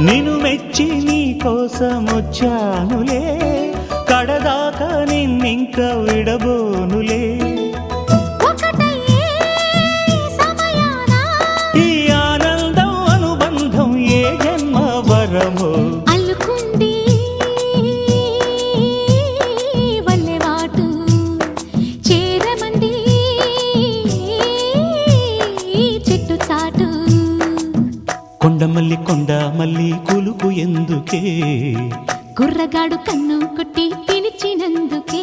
నిన్ను మెచ్చి నీ కోసం వచ్చానులే, కడదాకా నిన్నింక విడబోనులే. ఈ ఆనందం అనుబంధం ఏ జన్మ వరమో అల్లుకుంది వల్లెవాటు చేరమంది చెట్టు చాటు. కొండమల్లి కొండ మల్లి కులుకు ఎందుకే, కుర్రగాడు కన్ను కొట్టి పిలిచినందుకే.